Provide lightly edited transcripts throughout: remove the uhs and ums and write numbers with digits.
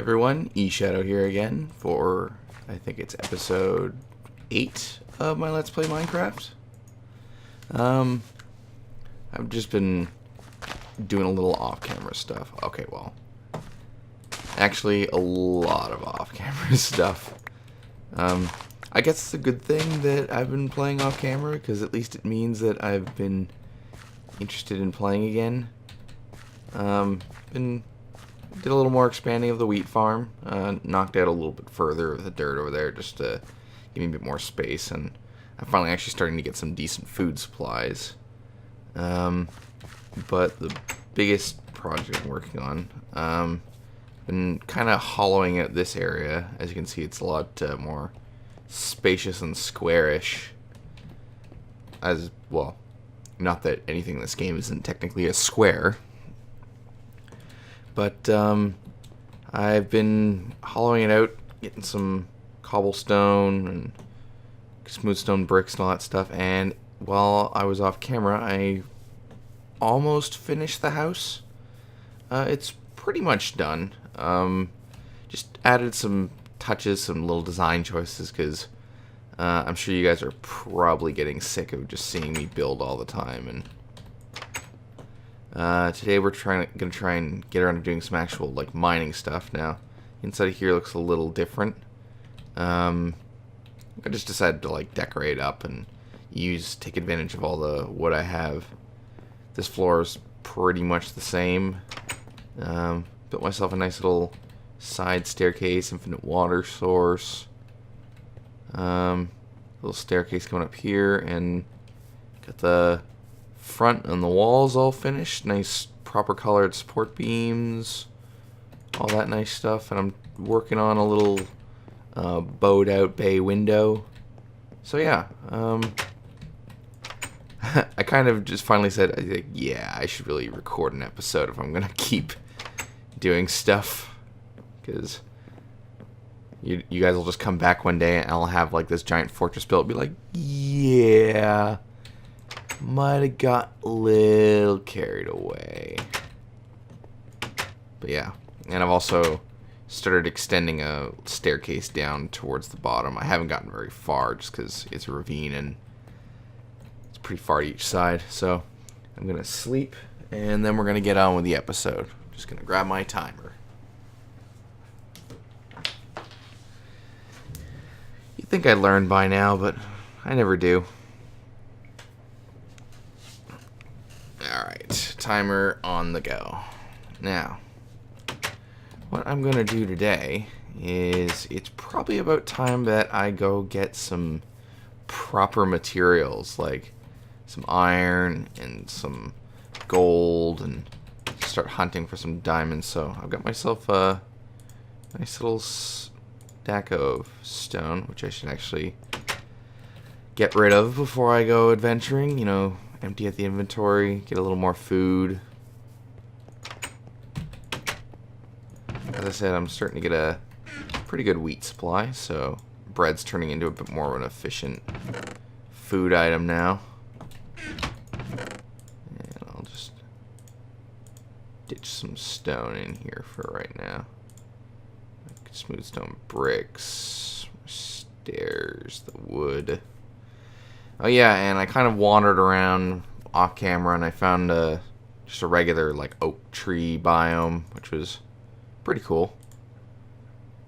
everyone, EShadow here again for, I think it's episode 8 of my Let's Play Minecraft. I've just been doing a little off-camera stuff. Okay, well, actually a lot of off-camera stuff. I guess it's a good thing that I've been playing off-camera, because at least it means that I've been interested in playing again. Did a little more expanding of the wheat farm, knocked out a little bit further of the dirt over there just to give me a bit more space, and I'm finally actually starting to get some decent food supplies. But the biggest project I'm working on, been kind of hollowing out this area. As you can see, it's a lot more spacious and squarish. As well, not that anything in this game isn't technically a square. But I've been hollowing it out, getting some cobblestone and smooth stone bricks and all that stuff. And while I was off camera, I almost finished the house. It's pretty much done. Just added some touches, some little design choices, because I'm sure you guys are probably getting sick of just seeing me build all the time. And today we're gonna try and get around to doing some actual like mining stuff. Now, inside of here looks a little different. I just decided to like decorate up and take advantage of all the wood I have. This floor is pretty much the same. Built myself a nice little side staircase, infinite water source. Little staircase coming up here, and got the front and the walls all finished. Nice proper colored support beams, all that nice stuff. And I'm working on a little bowed out bay window. So yeah, I kind of just finally said, I think, yeah, I should really record an episode if I'm gonna keep doing stuff, because you guys will just come back one day and I'll have like this giant fortress built, be like, yeah, might have got a little carried away. But yeah, and I've also started extending a staircase down towards the bottom. I haven't gotten very far just because it's a ravine and it's pretty far each side. So I'm gonna sleep and then we're gonna get on with the episode. Just gonna grab my timer. You'd think I'd learn by now, but I never do. Alright, timer on the go. Now, what I'm going to do today is, it's probably about time that I go get some proper materials, like some iron and some gold, and start hunting for some diamonds. So I've got myself a nice little stack of stone, which I should actually get rid of before I go adventuring, you know. Empty out the inventory, get a little more food. As I said, I'm starting to get a pretty good wheat supply, so bread's turning into a bit more of an efficient food item now. And I'll just ditch some stone in here for right now. Smooth stone bricks, stairs, the wood. Oh yeah, and I kind of wandered around off camera and I found just a regular like oak tree biome, which was pretty cool.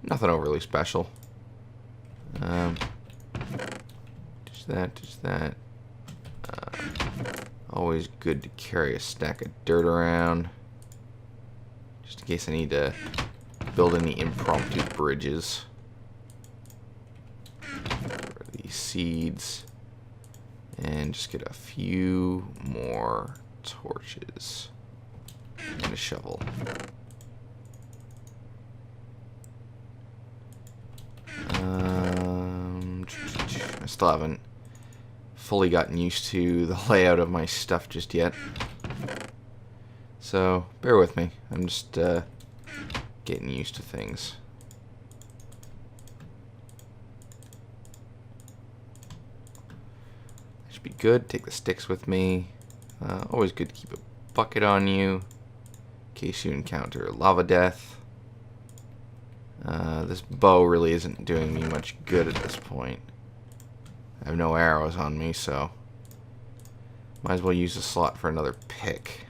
Nothing overly special. Just that. Always good to carry a stack of dirt around, just in case I need to build any impromptu bridges. These seeds. And just get a few more torches and a shovel. I still haven't fully gotten used to the layout of my stuff just yet, so bear with me. I'm just getting used to things. Be good. Take the sticks with me. Always good to keep a bucket on you in case you encounter lava death. This bow really isn't doing me much good at this point. I have no arrows on me, so might as well use the slot for another pick.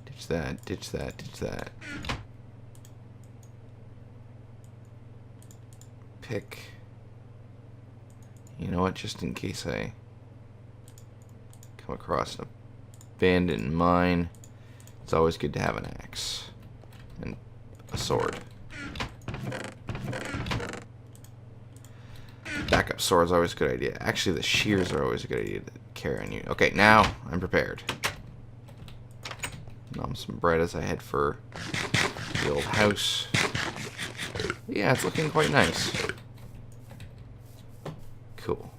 Ditch that, ditch that, ditch that. Pick. You know what, just in case I come across an abandoned mine, it's always good to have an axe and a sword. Backup sword is always a good idea. Actually, the shears are always a good idea to carry on you. Okay, now I'm prepared. Nom some bread as I head for the old house. Yeah, it's looking quite nice. Cool.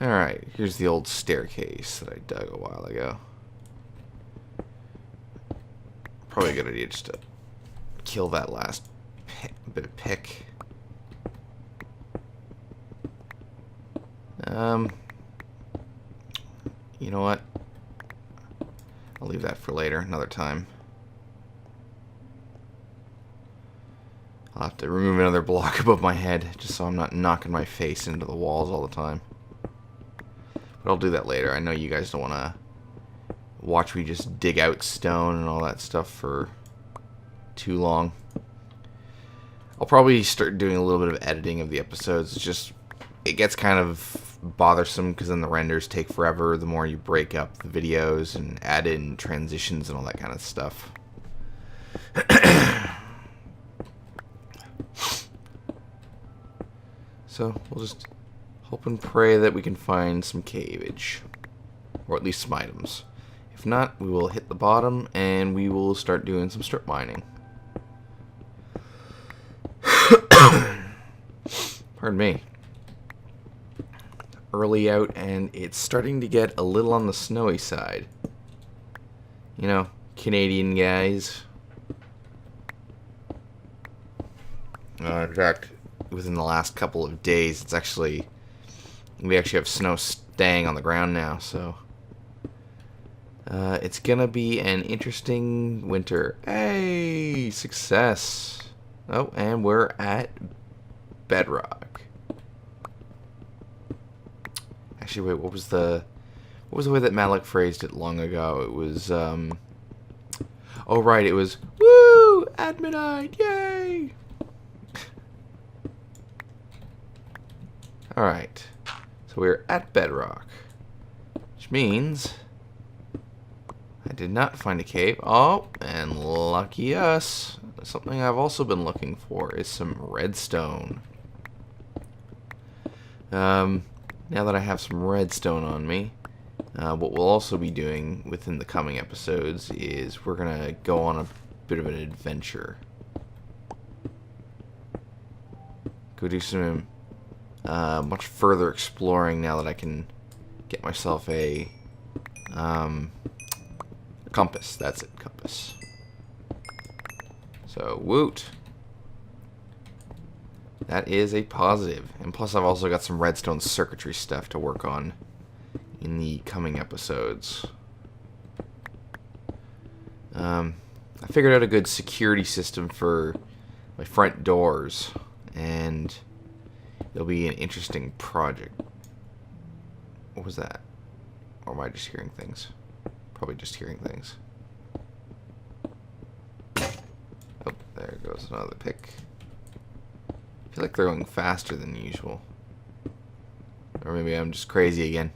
Alright, here's the old staircase that I dug a while ago. Probably a good idea just to kill that last bit of pick. You know what? I'll leave that for later, another time. I'll have to remove another block above my head, just so I'm not knocking my face into the walls all the time. But I'll do that later. I know you guys don't want to watch me just dig out stone and all that stuff for too long. I'll probably start doing a little bit of editing of the episodes. It's just, it gets kind of bothersome because then the renders take forever the more you break up the videos and add in transitions and all that kind of stuff. So we'll just hope and pray that we can find some caveage, or at least some items. If not, we will hit the bottom and we will start doing some strip mining. Pardon me. Early out, and it's starting to get a little on the snowy side. You know, Canadian guys. In fact, within the last couple of days, we actually have snow staying on the ground now, so it's gonna be an interesting winter. Hey, success. Oh, and we're at bedrock. Actually, wait, what was the way that Malik phrased it long ago? It was oh right, it was woo at midnight, yay. All right, so we're at bedrock, which means I did not find a cave. Oh, and lucky us. Something I've also been looking for is some redstone. Now that I have some redstone on me, what we'll also be doing within the coming episodes is we're going to go on a bit of an adventure. Go do some much further exploring now that I can get myself a compass. That's it, compass. So, woot. That is a positive. And plus I've also got some redstone circuitry stuff to work on in the coming episodes. I figured out a good security system for my front doors, and it'll be an interesting project. What was that? Or am I just hearing things? Probably just hearing things. Oh, there goes another pick. I feel like they're going faster than usual. Or maybe I'm just crazy again.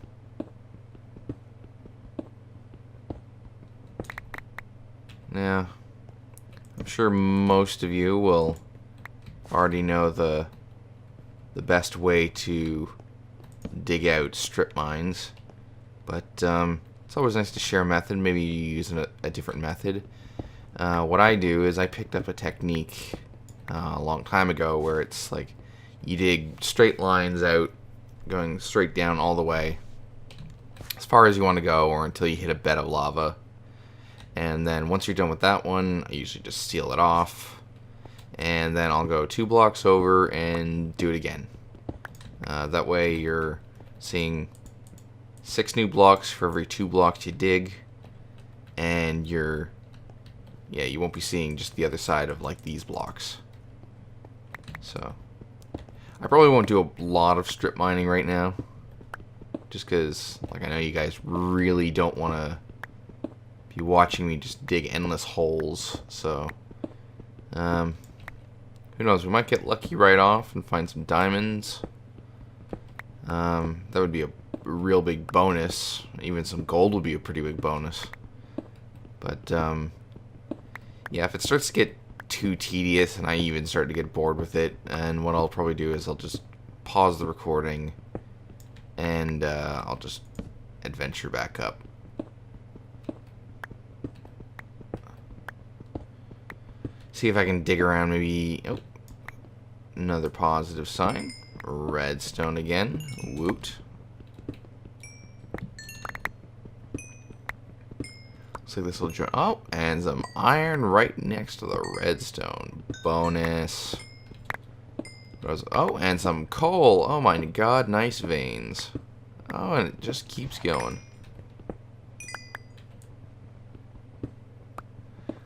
Now, I'm sure most of you will already know the best way to dig out strip mines, but it's always nice to share a method. Maybe you use a different method. What I do is I picked up a technique a long time ago where it's like you dig straight lines out, going straight down all the way as far as you want to go, or until you hit a bed of lava. And then once you're done with that one, I usually just seal it off, and then I'll go 2 blocks over and do it again. That way you're seeing 6 new blocks for every 2 blocks you dig, and you won't be seeing just the other side of like these blocks. So I probably won't do a lot of strip mining right now, just because like I know you guys really don't want to be watching me just dig endless holes. So who knows, we might get lucky right off and find some diamonds. That would be a real big bonus. Even some gold would be a pretty big bonus. But yeah, if it starts to get too tedious and I even start to get bored with it, and what I'll probably do is I'll just pause the recording and I'll just adventure back up. See if I can dig around maybe. Oh, another positive sign. Redstone again. Woot. Looks like this will join. Oh, and some iron right next to the redstone. Bonus. Oh, and some coal. Oh my god, nice veins. Oh, and it just keeps going.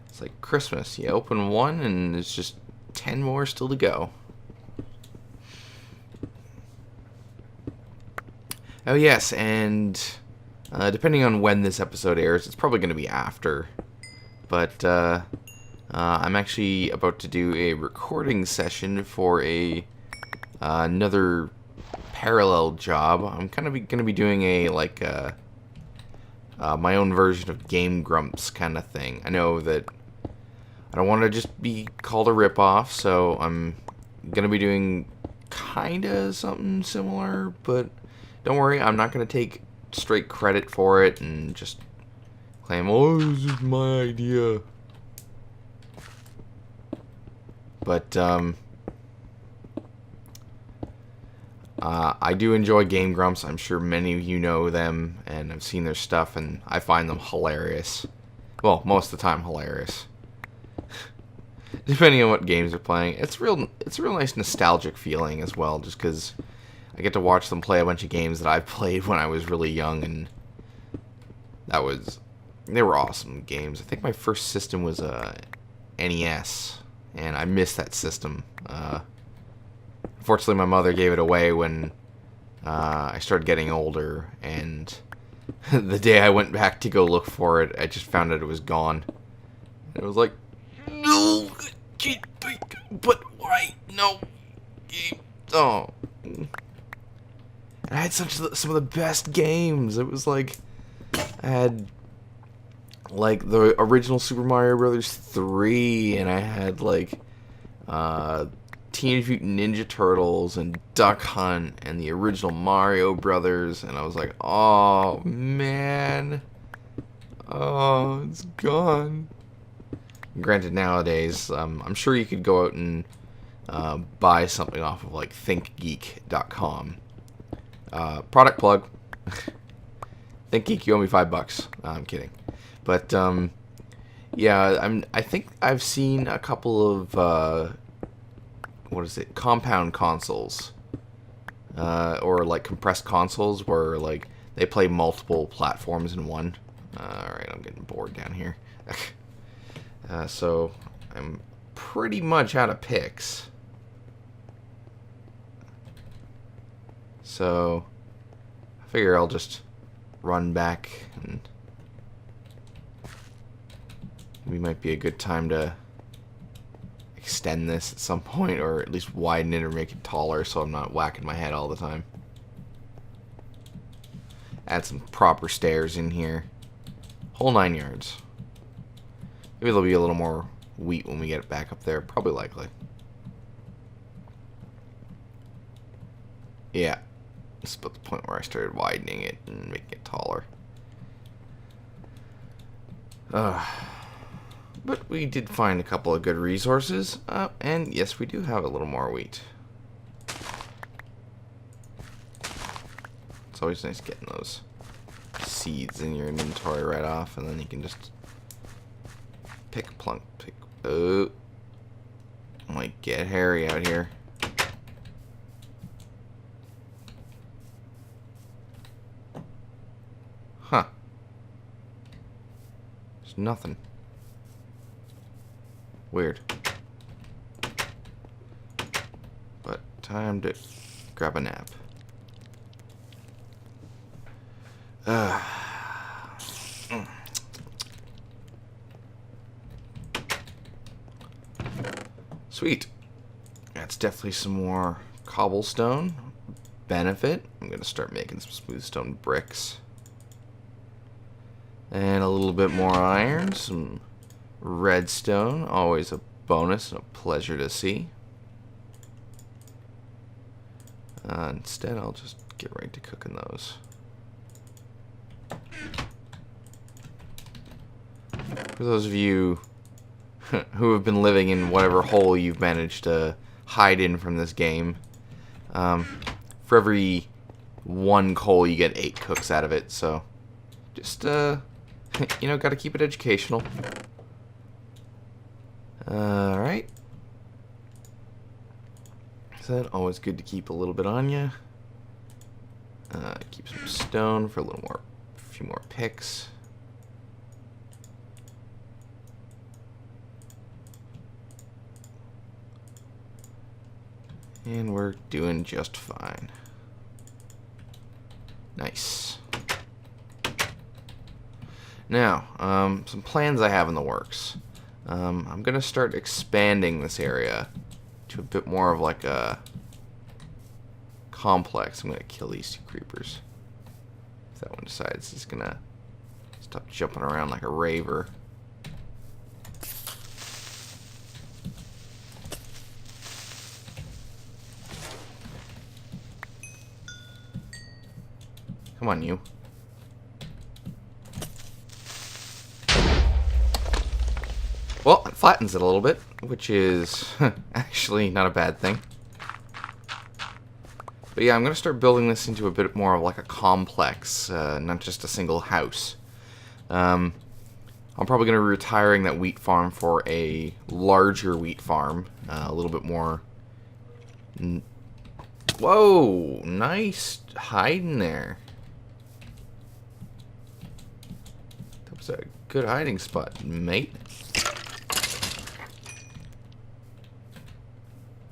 It's like Christmas. You open one and there's just 10 more still to go. Oh yes, and depending on when this episode airs, it's probably going to be after. But I'm actually about to do a recording session for another parallel job. I'm kind of going to be doing a my own version of Game Grumps kind of thing. I know that I don't want to just be called a ripoff, so I'm going to be doing kind of something similar, but don't worry, I'm not going to take straight credit for it and just claim, oh, this is my idea. But I do enjoy Game Grumps. I'm sure many of you know them, and I've seen their stuff, and I find them hilarious. Well, most of the time hilarious. Depending on what games they're playing. It's a real nice nostalgic feeling as well, just because I get to watch them play a bunch of games that I've played when I was really young, and they were awesome games. I think my first system was a NES, and I missed that system. Unfortunately, my mother gave it away when I started getting older, and the day I went back to go look for it, I just found out it was gone. And it was like, no, but why? No. Oh. I had some of the best games. It was like, I had like the original Super Mario Brothers 3, and I had like Teenage Mutant Ninja Turtles and Duck Hunt and the original Mario Brothers, and I was like, oh man, oh, it's gone. Granted, nowadays, I'm sure you could go out and buy something off of like thinkgeek.com. Product plug. ThinkGeek, you owe me $5. I'm kidding. But yeah, I think I've seen a couple of compound consoles, or like compressed consoles where like they play multiple platforms in one. Alright, I'm getting bored down here. So I'm pretty much out of picks. So I figure I'll just run back, and we might be a good time to extend this at some point, or at least widen it or make it taller so I'm not whacking my head all the time. Add some proper stairs in here. Whole 9 yards. Maybe there'll be a little more wheat when we get it back up there. Probably likely. Yeah. This is about the point where I started widening it and making it taller. But we did find a couple of good resources. And yes, we do have a little more wheat. It's always nice getting those seeds in your inventory right off, and then you can just pick, plunk, pick. Oh, might get hairy out here. There's nothing. Weird. But time to grab a nap. Sweet. That's definitely some more cobblestone. Benefit. I'm going to start making some smooth stone bricks. And a little bit more iron. Some redstone. Always a bonus and a pleasure to see. Instead, I'll just get right to cooking those. For those of you who have been living in whatever hole you've managed to hide in from this game, for every 1 coal you get 8 cooks out of it, so just you know, gotta keep it educational. Alright. So that always good to keep a little bit on you. Keep some stone for a few more picks. And we're doing just fine. Nice. Now, some plans I have in the works. I'm going to start expanding this area to a bit more of like a complex. I'm going to kill these 2 creepers. If that one decides he's going to stop jumping around like a raver. Come on, you. Well, it flattens it a little bit, which is actually not a bad thing. But yeah, I'm going to start building this into a bit more of like a complex, not just a single house. I'm probably going to be retiring that wheat farm for a larger wheat farm, a little bit more. Whoa, nice hiding there. That was a good hiding spot, mate.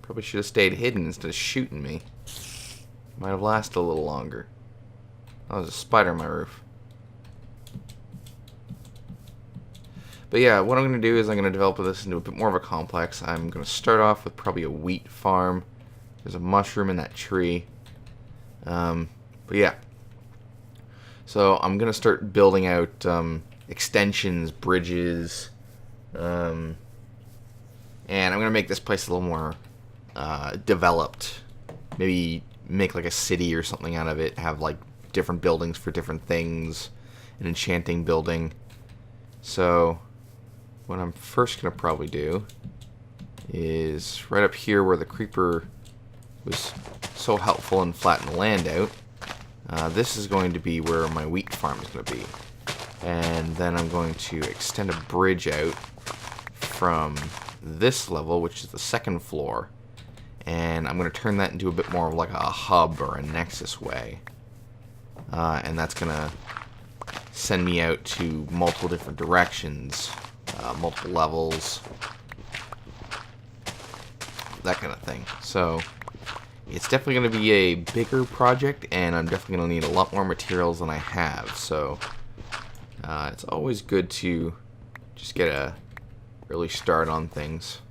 Probably should have stayed hidden instead of shooting me. Might have lasted a little longer. Oh, there's a spider on my roof. But yeah, what I'm going to do is I'm going to develop this into a bit more of a complex. I'm going to start off with probably a wheat farm. There's a mushroom in that tree. But yeah. So I'm going to start building out extensions, bridges. And I'm going to make this place a little more developed. Maybe make like a city or something out of it. Have like different buildings for different things. An enchanting building. So what I'm first going to probably do is right up here where the creeper was so helpful in flattening the land out. This is going to be where my wheat farm is going to be. And then I'm going to extend a bridge out from this level, which is the 2nd floor. And I'm going to turn that into a bit more of like a hub or a nexus way. And that's going to send me out to multiple different directions, multiple levels, that kind of thing. So it's definitely going to be a bigger project, and I'm definitely going to need a lot more materials than I have. So it's always good to just get a early start on things.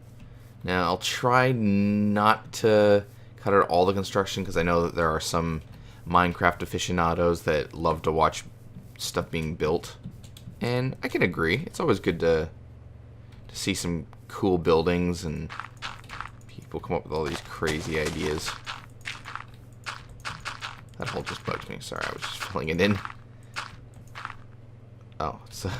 Now, I'll try not to cut out all the construction, because I know that there are some Minecraft aficionados that love to watch stuff being built. And I can agree. It's always good to see some cool buildings and people come up with all these crazy ideas. That hole just bugged me. Sorry, I was just filling it in. Oh, it's a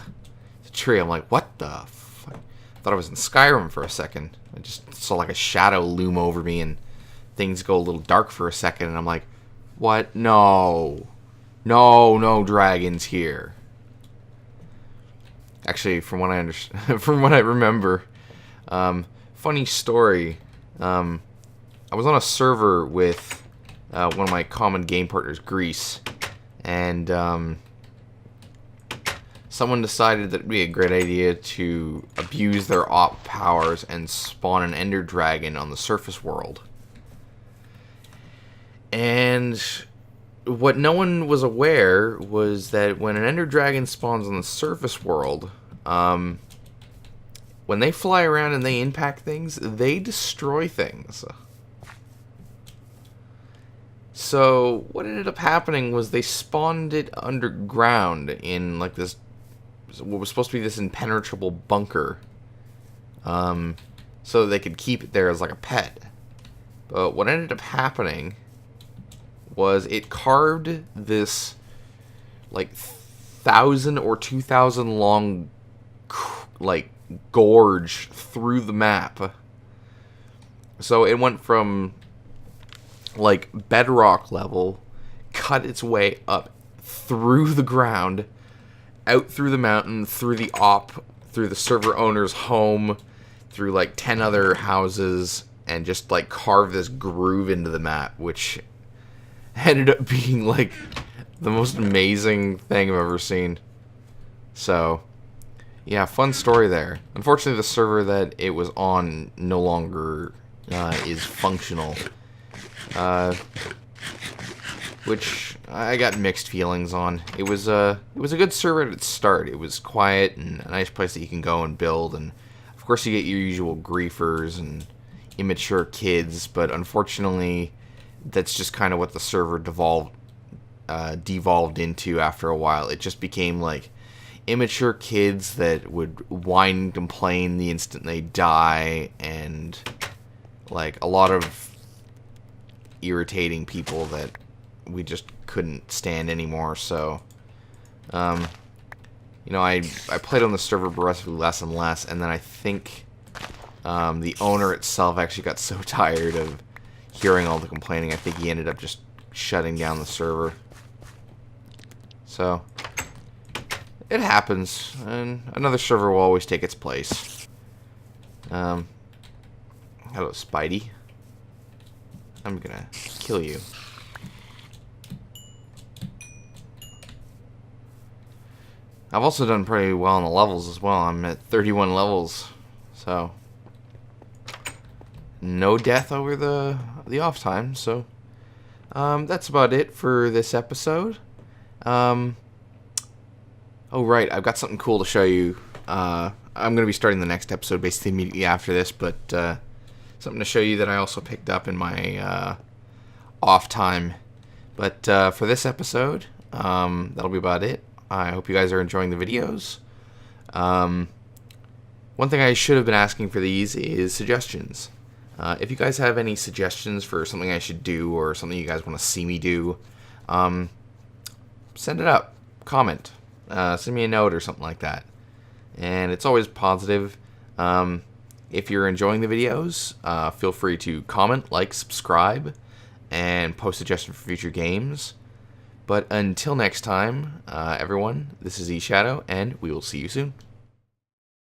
tree. I'm like, what the fuck? I thought I was in Skyrim for a second. I just saw like a shadow loom over me and things go a little dark for a second, and I'm like, what? No. No dragons here. Actually, from what I from what I remember, funny story. I was on a server with one of my common game partners, Grease, and someone decided that it'd be a great idea to abuse their op powers and spawn an ender dragon on the surface world. And what no one was aware was that when an ender dragon spawns on the surface world, when they fly around and they impact things, they destroy things. So what ended up happening was they spawned it underground in like this, what was supposed to be this impenetrable bunker, so they could keep it there as like a pet. But what ended up happening was it carved this like 1,000 or 2,000 long like gorge through the map. So it went from like bedrock level, cut its way up through the ground, out through the mountain, through the op, through the server owner's home, through like 10 other houses, and just like carve this groove into the map, which ended up being like the most amazing thing I've ever seen. So yeah, fun story there. Unfortunately, the server that it was on no longer is functional, which I got mixed feelings on. It was a good server at its start. It was quiet and a nice place that you can go and build, and of course you get your usual griefers and immature kids, but unfortunately that's just kind of what the server devolved into after a while. It just became like immature kids that would whine and complain the instant they die, and like a lot of irritating people that we just couldn't stand anymore. So you know, I played on the server progressively less and less, and then I think the owner itself actually got so tired of hearing all the complaining, I think he ended up just shutting down the server. So it happens, and another server will always take its place. Hello, Spidey. I'm gonna kill you. I've also done pretty well on the levels as well. I'm at 31 levels, so no death over the off time. So that's about it for this episode. Oh, right, I've got something cool to show you. I'm going to be starting the next episode basically immediately after this, but something to show you that I also picked up in my off time. But for this episode, that'll be about it. I hope you guys are enjoying the videos. One thing I should have been asking for these is suggestions. If you guys have any suggestions for something I should do or something you guys want to see me do, send it up. Comment. Send me a note or something like that. And it's always positive. If you're enjoying the videos, feel free to comment, like, subscribe, and post suggestions for future games. But until next time, everyone, this is EShadow, and we will see you soon.